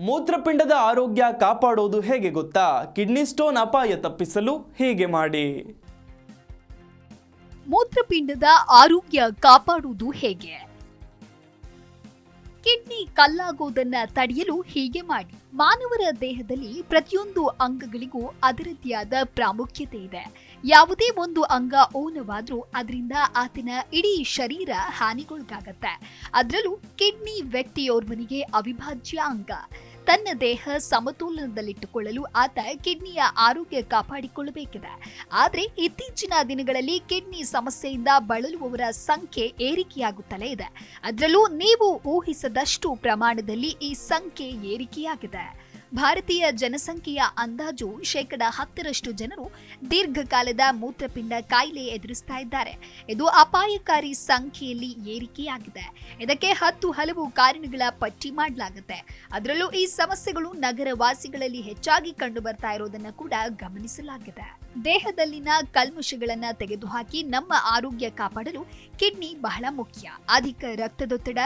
ಮೂತ್ರಪಿಂಡದ ಆರೋಗ್ಯ ಕಾಪಾಡೋದು ಹೇಗೆ ಗೊತ್ತಾ? ಕಿಡ್ನಿ ಸ್ಟೋನ್ ಅಪಾಯ ತಪ್ಪಿಸಲು ಹೀಗೆ ಮಾಡಿ. ಮೂತ್ರಪಿಂಡದ ಆರೋಗ್ಯ ಕಾಪಾಡುವುದು ಹೇಗೆ? ಕಿಡ್ನಿ ಕಲ್ಲಾಗೋದನ್ನ ತಡೆಯಲು ಹೀಗೆ ಮಾಡಿ. ಮಾನವರ ದೇಹದಲ್ಲಿ ಪ್ರತಿಯೊಂದು ಅಂಗಗಳಿಗೂ ಅದರದ್ದೇ ಆದ ಪ್ರಾಮುಖ್ಯತೆ ಇದೆ. ಯಾವುದೇ ಒಂದು ಅಂಗ ಊನವಾದ್ರೂ ಅದರಿಂದ ಆತನ ಇಡೀ ಶರೀರ ಹಾನಿಗೊಳಗಾಗತ್ತೆ. ಅದರಲ್ಲೂ ಕಿಡ್ನಿ ವ್ಯಕ್ತಿಯೋರ್ವನಿಗೆ ಅವಿಭಾಜ್ಯ ಅಂಗ. ತನ್ನ ದೇಹ ಸಮತೋಲನದಲ್ಲಿಟ್ಟುಕೊಳ್ಳಲು ಆತ ಕಿಡ್ನಿಯ ಆರೋಗ್ಯ ಕಾಪಾಡಿಕೊಳ್ಳಬೇಕಿದೆ. ಆದರೆ ಇತ್ತೀಚಿನ ದಿನಗಳಲ್ಲಿ ಕಿಡ್ನಿ ಸಮಸ್ಯೆಯಿಂದ ಬಳಲುವವರ ಸಂಖ್ಯೆ ಏರಿಕೆಯಾಗುತ್ತಲೇ ಇದೆ. ಅದರಲ್ಲೂ ನೀವು ಊಹಿಸದಷ್ಟು ಪ್ರಮಾಣದಲ್ಲಿ ಈ ಸಂಖ್ಯೆ ಏರಿಕೆಯಾಗಿದೆ. ಭಾರತೀಯ ಜನಸಂಖ್ಯೆಯ ಅಂದಾಜು 10% ಜನರು ದೀರ್ಘಕಾಲದ ಮೂತ್ರಪಿಂಡ ಕಾಯಿಲೆ ಎದುರಿಸ್ತಾ ಇದ್ದಾರೆ. ಇದು ಅಪಾಯಕಾರಿ ಸಂಖ್ಯೆಯಲ್ಲಿ ಏರಿಕೆಯಾಗಿದೆ. ಇದಕ್ಕೆ 10 ಹಲವು ಕಾರಣಗಳ ಪಟ್ಟಿ ಮಾಡಲಾಗುತ್ತೆ. ಅದರಲ್ಲೂ ಈ ಸಮಸ್ಯೆಗಳು ನಗರ ವಾಸಿಗಳಲ್ಲಿ ಹೆಚ್ಚಾಗಿ ಕಂಡು ಬರ್ತಾ ಇರೋದನ್ನ ಕೂಡ ಗಮನಿಸಲಾಗಿದೆ. ದೇಹದಲ್ಲಿನ ಕಲ್ಮಶಗಳನ್ನ ತೆಗೆದುಹಾಕಿ ನಮ್ಮ ಆರೋಗ್ಯ ಕಾಪಾಡಲು ಕಿಡ್ನಿ ಬಹಳ ಮುಖ್ಯ. ಅಧಿಕ ರಕ್ತದೊತ್ತಡ,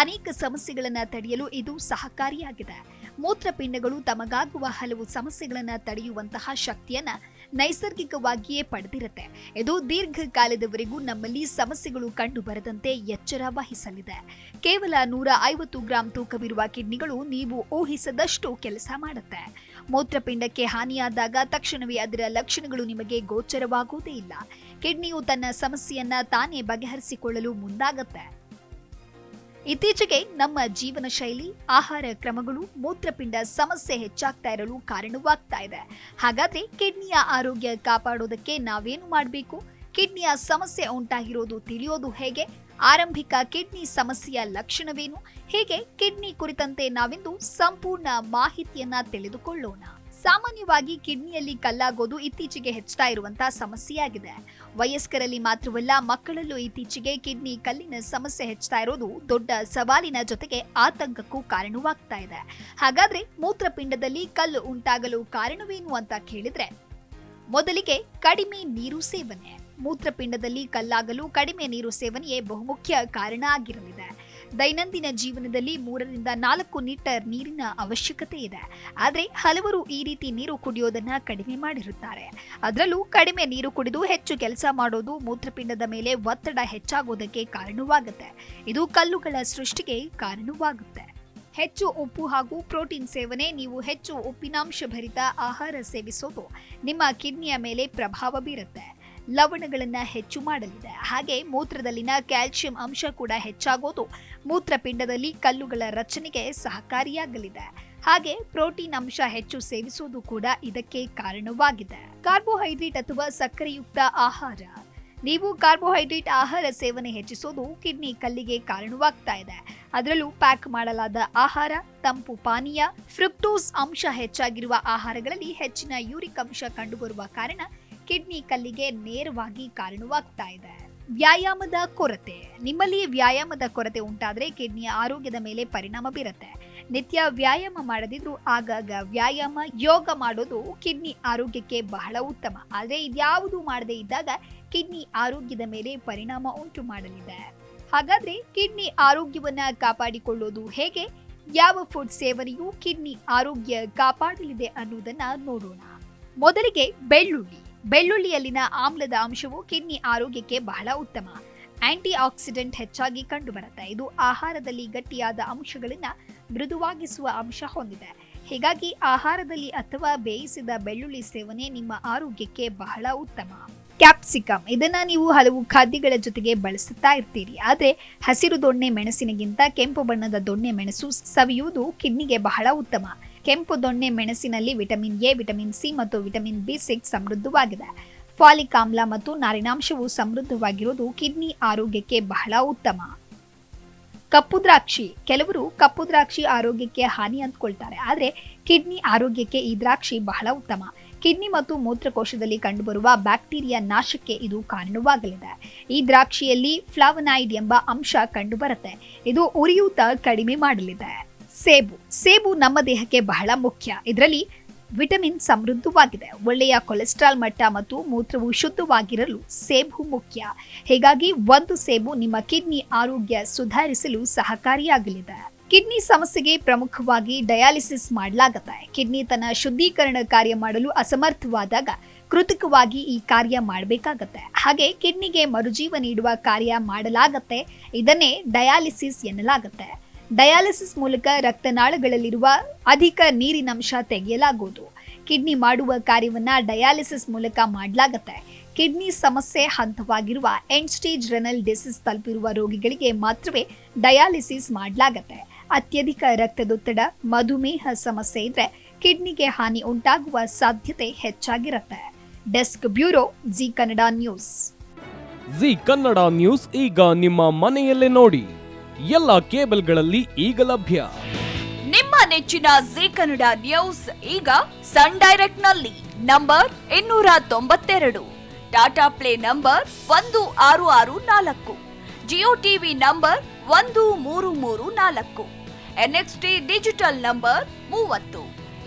ಅನೇಕ ಸಮಸ್ಯೆಗಳನ್ನ ತಡೆಯಲು ಇದು ಸಹಕಾರಿಯಾಗಿದೆ. ಮೂತ್ರಪಿಂಡಗಳು ತಮಗಾಗುವ ಹಲವು ಸಮಸ್ಯೆಗಳನ್ನ ತಡೆಯುವಂತಹ ಶಕ್ತಿಯನ್ನ ನೈಸರ್ಗಿಕವಾಗಿಯೇ ಪಡೆದಿರುತ್ತೆ. ಇದು ದೀರ್ಘಕಾಲದವರೆಗೂ ನಮ್ಮಲ್ಲಿ ಸಮಸ್ಯೆಗಳು ಕಂಡು ಬರದಂತೆ ಎಚ್ಚರ ವಹಿಸಲಿದೆ. ಕೇವಲ 150 ಗ್ರಾಂ ತೂಕವಿರುವ ಕಿಡ್ನಿಗಳು ನೀವು ಊಹಿಸದಷ್ಟು ಕೆಲಸ ಮಾಡುತ್ತೆ. ಮೂತ್ರಪಿಂಡಕ್ಕೆ ಹಾನಿಯಾದಾಗ ತಕ್ಷಣವೇ ಅದರ ಲಕ್ಷಣಗಳು ನಿಮಗೆ ಗೋಚರವಾಗುವುದೇ ಇಲ್ಲ. ಕಿಡ್ನಿಯು ತನ್ನ ಸಮಸ್ಯೆಯನ್ನ ತಾನೇ ಬಗೆಹರಿಸಿಕೊಳ್ಳಲು ಮುಂದಾಗತ್ತೆ. ಇತ್ತೀಚೆಗೆ ನಮ್ಮ ಜೀವನ ಶೈಲಿ, ಆಹಾರ ಕ್ರಮಗಳು ಮೂತ್ರಪಿಂಡ ಸಮಸ್ಯೆ ಹೆಚ್ಚಾಗ್ತಾ ಇರಲು ಕಾರಣವಾಗ್ತಾ ಇದೆ. ಹಾಗಾದ್ರೆ ಕಿಡ್ನಿಯ ಆರೋಗ್ಯ ಕಾಪಾಡೋದಕ್ಕೆ ನಾವೇನು ಮಾಡಬೇಕು? ಕಿಡ್ನಿಯ ಸಮಸ್ಯೆ ಉಂಟಾಗಿರೋದು ತಿಳಿಯೋದು ಹೇಗೆ? ಆರಂಭಿಕ ಕಿಡ್ನಿ ಸಮಸ್ಯೆಯ ಲಕ್ಷಣವೇನು? ಹೀಗೆ ಕಿಡ್ನಿ ಕುರಿತಂತೆ ನಾವಿಂದು ಸಂಪೂರ್ಣ ಮಾಹಿತಿಯನ್ನ ತಿಳಿದುಕೊಳ್ಳೋಣ. ಸಾಮಾನ್ಯವಾಗಿ ಕಿಡ್ನಿಯಲ್ಲಿ ಕಲ್ಲಾಗೋದು ಇತ್ತೀಚೆಗೆ ಹೆಚ್ಚುತ್ತಾ ಇರುವಂತಹ ಸಮಸ್ಯೆಯಾಗಿದೆ. ವಯಸ್ಕರಲ್ಲಿ ಮಾತ್ರವಲ್ಲ, ಮಕ್ಕಳಲ್ಲೂ ಇತ್ತೀಚೆಗೆ ಕಿಡ್ನಿ ಕಲ್ಲಿನ ಸಮಸ್ಯೆ ಹೆಚ್ಚುತ್ತಾ ಇರೋದು ದೊಡ್ಡ ಸವಾಲಿನ ಜೊತೆಗೆ ಆತಂಕಕ್ಕೂ ಕಾರಣವಾಗ್ತಾ ಇದೆ. ಹಾಗಾದ್ರೆ ಮೂತ್ರಪಿಂಡದಲ್ಲಿ ಕಲ್ಲು ಉಂಟಾಗಲು ಕಾರಣವೇನು ಅಂತ ಕೇಳಿದ್ರೆ, ಮೊದಲಿಗೆ ಕಡಿಮೆ ನೀರು ಸೇವನೆ. ಮೂತ್ರಪಿಂಡದಲ್ಲಿ ಕಲ್ಲಾಗಲು ಕಡಿಮೆ ನೀರು ಸೇವನೆಯೇ ಬಹುಮುಖ್ಯ ಕಾರಣ ಆಗಿರಲಿದೆ. ದೈನಂದಿನ ಜೀವನದಲ್ಲಿ 3ರಿಂದ 4 ಲೀಟರ್ ನೀರಿನ ಅವಶ್ಯಕತೆ ಇದೆ. ಆದರೆ ಹಲವರು ಈ ರೀತಿ ನೀರು ಕುಡಿಯೋದನ್ನ ಕಡಿಮೆ ಮಾಡಿರುತ್ತಾರೆ. ಅದರಲ್ಲೂ ಕಡಿಮೆ ನೀರು ಕುಡಿದು ಹೆಚ್ಚು ಕೆಲಸ ಮಾಡೋದು ಮೂತ್ರಪಿಂಡದ ಮೇಲೆ ಒತ್ತಡ ಹೆಚ್ಚಾಗೋದಕ್ಕೆ ಕಾರಣವಾಗುತ್ತೆ. ಇದು ಕಲ್ಲುಗಳ ಸೃಷ್ಟಿಗೆ ಕಾರಣವಾಗುತ್ತೆ. ಹೆಚ್ಚು ಉಪ್ಪು ಹಾಗೂ ಪ್ರೋಟೀನ್ ಸೇವನೆ. ನೀವು ಹೆಚ್ಚು ಉಪ್ಪಿನಾಂಶ ಭರಿತ ಆಹಾರ ಸೇವಿಸೋದು ನಿಮ್ಮ ಕಿಡ್ನಿಯ ಮೇಲೆ ಪ್ರಭಾವ ಬೀರುತ್ತೆ. ಲವಣಗಳನ್ನ ಹೆಚ್ಚು ಮಾಡಲಿದೆ. ಹಾಗೆ ಮೂತ್ರದಲ್ಲಿನ ಕ್ಯಾಲ್ಸಿಯಂ ಅಂಶ ಕೂಡ ಹೆಚ್ಚಾಗೋದು ಮೂತ್ರಪಿಂಡದಲ್ಲಿ ಕಲ್ಲುಗಳ ರಚನೆಗೆ ಸಹಕಾರಿಯಾಗಲಿದೆ. ಹಾಗೆ ಪ್ರೋಟೀನ್ ಅಂಶ ಹೆಚ್ಚು ಸೇವಿಸುವುದು ಕೂಡ ಇದಕ್ಕೆ ಕಾರಣವಾಗಿದೆ. ಕಾರ್ಬೋಹೈಡ್ರೇಟ್ ಅಥವಾ ಸಕ್ಕರೆಯುಕ್ತ ಆಹಾರ. ನೀವು ಕಾರ್ಬೋಹೈಡ್ರೇಟ್ ಆಹಾರ ಸೇವನೆ ಹೆಚ್ಚಿಸೋದು ಕಿಡ್ನಿ ಕಲ್ಲಿಗೆ ಕಾರಣವಾಗ್ತಾ ಇದೆ. ಅದರಲ್ಲೂ ಪ್ಯಾಕ್ ಮಾಡಲಾದ ಆಹಾರ, ತಂಪು ಪಾನೀಯ, ಫ್ರುಕ್ಟೋಸ್ ಅಂಶ ಹೆಚ್ಚಾಗಿರುವ ಆಹಾರಗಳಲ್ಲಿ ಹೆಚ್ಚಿನ ಯೂರಿಕ್ ಅಂಶ ಕಂಡುಬರುವ ಕಾರಣ ಕಿಡ್ನಿ ಕಲ್ಲಿಗೆ ನೇರವಾಗಿ ಕಾರಣವಾಗ್ತಾ ಇದೆ. ವ್ಯಾಯಾಮದ ಕೊರತೆ. ನಿಮ್ಮಲ್ಲಿ ವ್ಯಾಯಾಮದ ಕೊರತೆ ಉಂಟಾದ್ರೆ ಕಿಡ್ನಿಯ ಆರೋಗ್ಯದ ಮೇಲೆ ಪರಿಣಾಮ ಬೀರುತ್ತೆ. ನಿತ್ಯ ವ್ಯಾಯಾಮ ಮಾಡದಿದ್ರೂ ಆಗಾಗ ವ್ಯಾಯಾಮ, ಯೋಗ ಮಾಡೋದು ಕಿಡ್ನಿ ಆರೋಗ್ಯಕ್ಕೆ ಬಹಳ ಉತ್ತಮ. ಆದರೆ ಇದ್ಯಾವುದು ಮಾಡದೇ ಇದ್ದಾಗ ಕಿಡ್ನಿ ಆರೋಗ್ಯದ ಮೇಲೆ ಪರಿಣಾಮ ಉಂಟು ಮಾಡಲಿದೆ. ಹಾಗಾದ್ರೆ ಕಿಡ್ನಿ ಆರೋಗ್ಯವನ್ನ ಕಾಪಾಡಿಕೊಳ್ಳೋದು ಹೇಗೆ? ಯಾವ ಫುಡ್ ಸೇವನೆಯು ಕಿಡ್ನಿ ಆರೋಗ್ಯ ಕಾಪಾಡಲಿದೆ ಅನ್ನೋದನ್ನ ನೋಡೋಣ. ಮೊದಲಿಗೆ ಬೆಳ್ಳುಳ್ಳಿ. ಬೆಳ್ಳುಳ್ಳಿಯಲ್ಲಿನ ಆಮ್ಲದ ಅಂಶವು ಕಿಡ್ನಿ ಆರೋಗ್ಯಕ್ಕೆ ಬಹಳ ಉತ್ತಮ. ಆಂಟಿ ಆಕ್ಸಿಡೆಂಟ್ ಹೆಚ್ಚಾಗಿ ಕಂಡುಬರುತ್ತೆ. ಇದು ಆಹಾರದಲ್ಲಿ ಗಟ್ಟಿಯಾದ ಅಂಶಗಳನ್ನ ಮೃದುವಾಗಿಸುವ ಅಂಶ ಹೊಂದಿದೆ. ಹೀಗಾಗಿ ಆಹಾರದಲ್ಲಿ ಅಥವಾ ಬೇಯಿಸಿದ ಬೆಳ್ಳುಳ್ಳಿ ಸೇವನೆ ನಿಮ್ಮ ಆರೋಗ್ಯಕ್ಕೆ ಬಹಳ ಉತ್ತಮ. ಕ್ಯಾಪ್ಸಿಕಮ್. ಇದನ್ನ ನೀವು ಹಲವು ಖಾದ್ಯಗಳ ಜೊತೆಗೆ ಬಳಸುತ್ತಾ ಇರ್ತೀರಿ. ಆದ್ರೆ ಹಸಿರು ದೊಣ್ಣೆ ಮೆಣಸಿನಗಿಂತ ಕೆಂಪು ಬಣ್ಣದ ದೊಣ್ಣೆ ಮೆಣಸು ಸವಿಯುವುದು ಕಿಡ್ನಿಗೆ ಬಹಳ ಉತ್ತಮ. ಕೆಂಪು ದೊಣ್ಣೆ ಮೆಣಸಿನಲ್ಲಿ ವಿಟಮಿನ್ ಎ, ವಿಟಮಿನ್ ಸಿ ಮತ್ತು ವಿಟಮಿನ್ ಬಿ6 ಸಮೃದ್ಧವಾಗಿದೆ. ಫಾಲಿಕ್ ಆಮ್ಲ ಮತ್ತು ನಾರಿನಾಂಶವು ಸಮೃದ್ಧವಾಗಿರುವುದು ಕಿಡ್ನಿ ಆರೋಗ್ಯಕ್ಕೆ ಬಹಳ ಉತ್ತಮ. ಕಪ್ಪು ದ್ರಾಕ್ಷಿ. ಕೆಲವರು ಕಪ್ಪು ದ್ರಾಕ್ಷಿ ಆರೋಗ್ಯಕ್ಕೆ ಹಾನಿ ಅಂದ್ಕೊಳ್ತಾರೆ. ಆದರೆ ಕಿಡ್ನಿ ಆರೋಗ್ಯಕ್ಕೆ ಈ ದ್ರಾಕ್ಷಿ ಬಹಳ ಉತ್ತಮ. ಕಿಡ್ನಿ ಮತ್ತು ಮೂತ್ರಕೋಶದಲ್ಲಿ ಕಂಡುಬರುವ ಬ್ಯಾಕ್ಟೀರಿಯಾ ನಾಶಕ್ಕೆ ಇದು ಕಾರಣವಾಗಲಿದೆ. ಈ ದ್ರಾಕ್ಷಿಯಲ್ಲಿ ಫ್ಲಾವನಾಯ್ಡ್ ಎಂಬ ಅಂಶ ಕಂಡುಬರುತ್ತೆ. ಇದು ಉರಿಯೂತ ಕಡಿಮೆ ಮಾಡಲಿದೆ. ಸೇಬು ನಮ್ಮ ದೇಹಕ್ಕೆ ಬಹಳ ಮುಖ್ಯ. ಇದರಲ್ಲಿ ವಿಟಮಿನ್ ಸಮೃದ್ಧವಾಗಿದೆ. ಒಳ್ಳೆಯ ಕೊಲೆಸ್ಟ್ರಾಲ್ ಮಟ್ಟ ಮತ್ತು ಮೂತ್ರವು ಶುದ್ಧವಾಗಿರಲು ಸೇಬು ಮುಖ್ಯ. ಹೀಗಾಗಿ ಒಂದು ಸೇಬು ನಿಮ್ಮ ಕಿಡ್ನಿ ಆರೋಗ್ಯ ಸುಧಾರಿಸಲು ಸಹಕಾರಿಯಾಗಲಿದೆ. ಕಿಡ್ನಿ ಸಮಸ್ಯೆಗೆ ಪ್ರಮುಖವಾಗಿ ಡಯಾಲಿಸಿಸ್ ಮಾಡಲಾಗುತ್ತೆ. ಕಿಡ್ನಿ ತನ್ನ ಶುದ್ಧೀಕರಣ ಕಾರ್ಯ ಮಾಡಲು ಅಸಮರ್ಥವಾದಾಗ ಕೃತಕವಾಗಿ ಈ ಕಾರ್ಯ ಮಾಡಬೇಕಾಗತ್ತೆ. ಹಾಗೆ ಕಿಡ್ನಿಗೆ ಮರುಜೀವ ನೀಡುವ ಕಾರ್ಯ ಮಾಡಲಾಗತ್ತೆ. ಇದನ್ನೇ ಡಯಾಲಿಸಿಸ್ ಎನ್ನಲಾಗುತ್ತೆ. ಡಯಾಲಿಸಿಸ್ ಮೂಲಕ ರಕ್ತನಾಳಗಳಲ್ಲಿರುವ ಅಧಿಕ ನೀರಿನಂಶ ತೆಗೆಯಲಾಗುವುದು. ಕಿಡ್ನಿ ಮಾಡುವ ಕಾರ್ಯವನ್ನ ಡಯಾಲಿಸಿಸ್ ಮೂಲಕ ಮಾಡಲಾಗತ್ತೆ. ಕಿಡ್ನಿ ಸಮಸ್ಯೆ ಹಂತವಾಗಿರುವ ಎಂಡ್ ಸ್ಟೇಜ್ ರೆನಲ್ ಡಿಸೀಸ್ ತಲುಪಿರುವ ರೋಗಿಗಳಿಗೆ ಮಾತ್ರವೇ ಡಯಾಲಿಸಿಸ್ ಮಾಡಲಾಗತ್ತೆ. ಅತ್ಯಧಿಕ ರಕ್ತದೊತ್ತಡ, ಮಧುಮೇಹ ಸಮಸ್ಯೆ ಇದ್ರೆ ಕಿಡ್ನಿಗೆ ಹಾನಿ ಉಂಟಾಗುವ ಸಾಧ್ಯತೆ ಹೆಚ್ಚಾಗಿರುತ್ತೆ. Desk bureau, G Kannada news. G Kannada news ಈಗ ನಿಮ್ಮ ಮನೆಯಲ್ಲೇ ನೋಡಿ. ಎಲ್ಲ ಕೇಬಲ್ಗಳಲ್ಲಿ ಈಗ ಲಭ್ಯ. ನಿಮ್ಮ ನೆಚ್ಚಿನ ಜಿ ಕನ್ನಡ ನ್ಯೂಸ್ ಈಗ ಸನ್ ಡೈರೆಕ್ಟ್ ನಲ್ಲಿ number 292, Tata play number 1664, Jio TV number 1334, NXT digital number 30,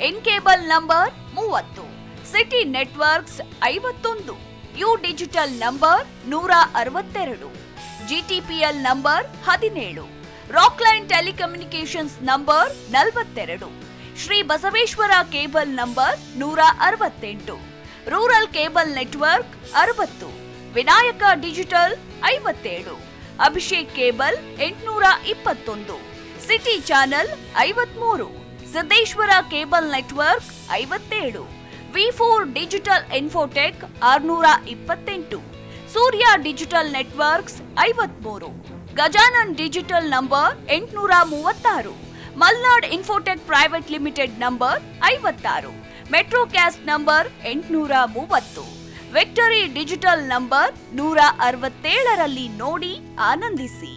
in cable number 30, city networks 51, U digital number 162, GTPL number 17, Rockline telecommunications number 42, Shri Basaveshwara cable number 168, rural cable network 60, Vinayaka digital 57, Abhishek cable 821, city channel 53, Siddeshwara cable network 57, V4 digital Infotech 628, Surya digital networks 53, Gajanan digital number 836, Malnad infotech private limited number 56, metrocast number 830, victory digital number 167ರಲ್ಲಿ ನೋಡಿ ಆನಂದಿಸಿ.